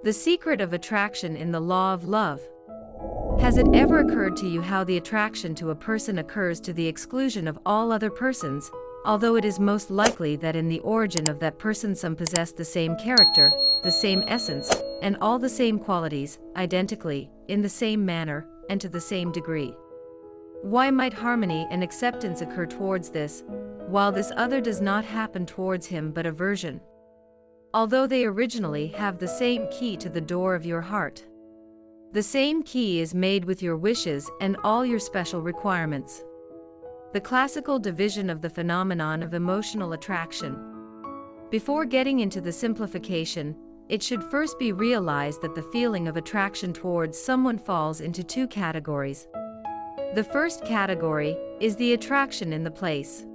The secret of attraction in the law of love. Has it ever occurred to you how the attraction to a person occurs to the exclusion of all other persons, although it is most likely that in the origin of that person some possess the same character, the same essence, and all the same qualities, identically, in the same manner, and to the same degree? Why might harmony and acceptance occur towards this, while this other does not happen towards him but aversion? Although they originally have the same key to the door of your heart. The same key is made with your wishes and all your special requirements. The classical division of the phenomenon of emotional attraction. Before getting into the simplification, it should first be realized that the feeling of attraction towards someone falls into two categories. The first category is the attraction in the place.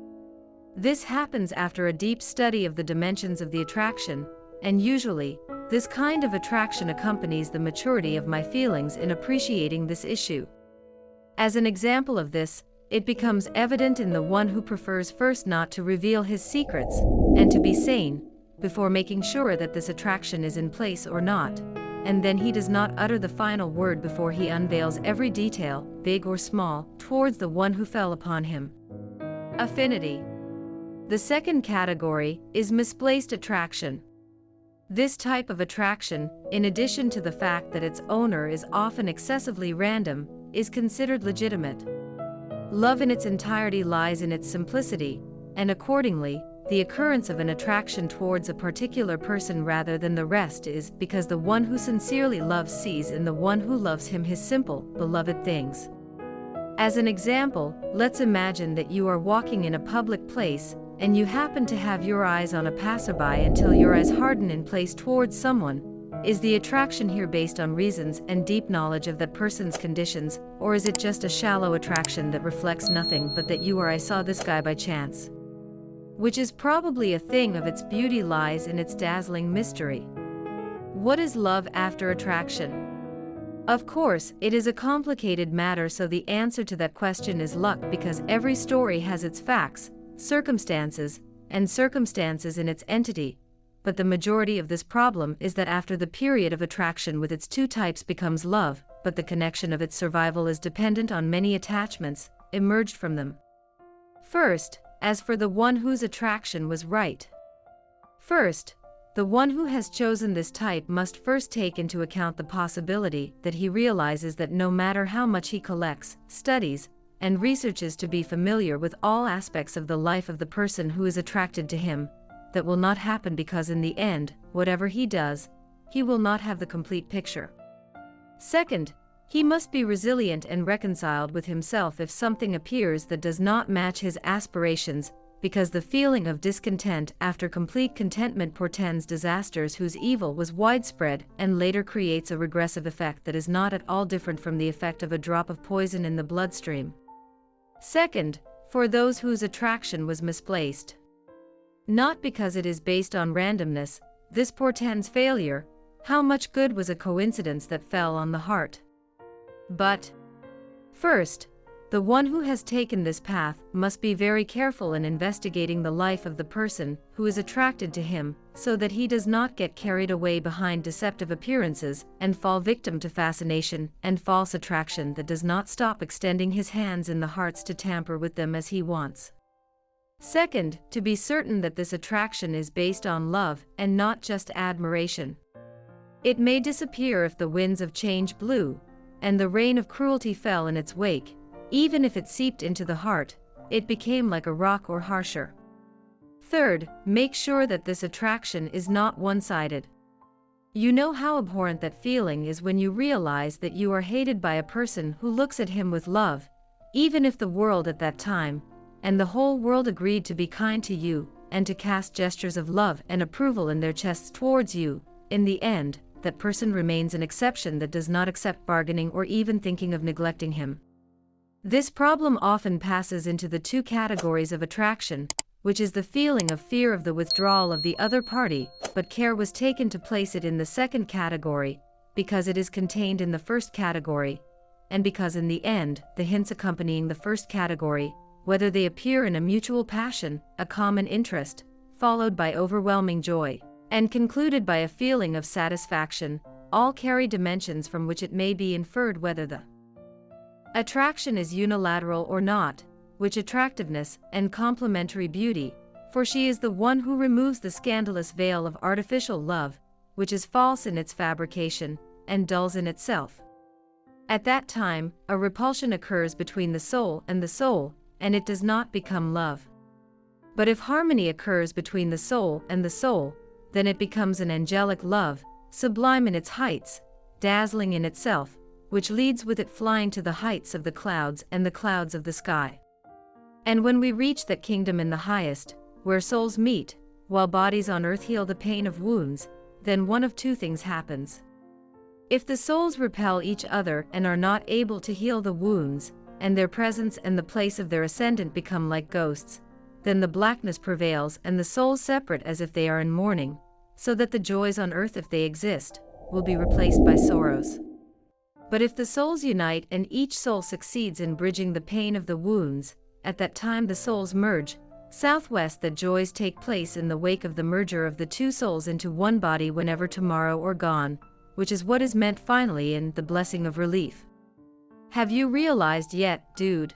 This happens after a deep study of the dimensions of the attraction, and usually, this kind of attraction accompanies the maturity of my feelings in appreciating this issue. As an example of this, it becomes evident in the one who prefers first not to reveal his secrets, and to be sane, before making sure that this attraction is in place or not, and then he does not utter the final word before he unveils every detail, big or small, towards the one who fell upon him. Affinity. The second category is misplaced attraction. This type of attraction, in addition to the fact that its owner is often excessively random, is considered legitimate. Love in its entirety lies in its simplicity, and accordingly, the occurrence of an attraction towards a particular person rather than the rest is because the one who sincerely loves sees in the one who loves him his simple, beloved things. As an example, let's imagine that you are walking in a public place, and you happen to have your eyes on a passerby until your eyes harden in place towards someone. Is the attraction here based on reasons and deep knowledge of that person's conditions, or is it just a shallow attraction that reflects nothing but that you or I saw this guy by chance? Which is probably a thing of its beauty lies in its dazzling mystery. What is love after attraction? Of course, it is a complicated matter, so the answer to that question is luck, because every story has its facts, circumstances, and circumstances in its entity, but the majority of this problem is that after the period of attraction with its two types becomes love, but the connection of its survival is dependent on many attachments, emerged from them. First, as for the one whose attraction was right. First, the one who has chosen this type must first take into account the possibility that he realizes that no matter how much he collects, studies, and researches to be familiar with all aspects of the life of the person who is attracted to him, that will not happen, because in the end, whatever he does, he will not have the complete picture. Second, he must be resilient and reconciled with himself if something appears that does not match his aspirations, because the feeling of discontent after complete contentment portends disasters whose evil was widespread and later creates a regressive effect that is not at all different from the effect of a drop of poison in the bloodstream. Second, for those whose attraction was misplaced. Not because it is based on randomness, this portends failure. How much good was a coincidence that fell on the heart? But, first, the one who has taken this path must be very careful in investigating the life of the person who is attracted to him, so that he does not get carried away behind deceptive appearances and fall victim to fascination and false attraction that does not stop extending his hands in the hearts to tamper with them as he wants. Second, to be certain that this attraction is based on love and not just admiration. It may disappear if the winds of change blew, and the rain of cruelty fell in its wake. Even if it seeped into the heart, it became like a rock or harsher. Third, make sure that this attraction is not one-sided. You know how abhorrent that feeling is when you realize that you are hated by a person who looks at him with love, even if the world at that time, and the whole world agreed to be kind to you, and to cast gestures of love and approval in their chests towards you. In the end, that person remains an exception that does not accept bargaining or even thinking of neglecting him. This problem often passes into the two categories of attraction, which is the feeling of fear of the withdrawal of the other party, but care was taken to place it in the second category, because it is contained in the first category, and because in the end, the hints accompanying the first category, whether they appear in a mutual passion, a common interest, followed by overwhelming joy, and concluded by a feeling of satisfaction, all carry dimensions from which it may be inferred whether the attraction is unilateral or not, which attractiveness and complementary beauty, for she is the one who removes the scandalous veil of artificial love, which is false in its fabrication, and dulls in itself. At that time, a repulsion occurs between the soul, and it does not become love. But if harmony occurs between the soul, then it becomes an angelic love, sublime in its heights, dazzling in itself, which leads with it flying to the heights of the clouds and the clouds of the sky. And when we reach that kingdom in the highest, where souls meet, while bodies on earth heal the pain of wounds, then one of two things happens. If the souls repel each other and are not able to heal the wounds, and their presence and the place of their ascendant become like ghosts, then the blackness prevails and the souls separate as if they are in mourning, so that the joys on earth, if they exist, will be replaced by sorrows. But if the souls unite and each soul succeeds in bridging the pain of the wounds, at that time the souls merge, southwest, that joys take place in the wake of the merger of the two souls into one body whenever tomorrow or gone, which is what is meant finally in the blessing of relief. Have you realized yet, dude?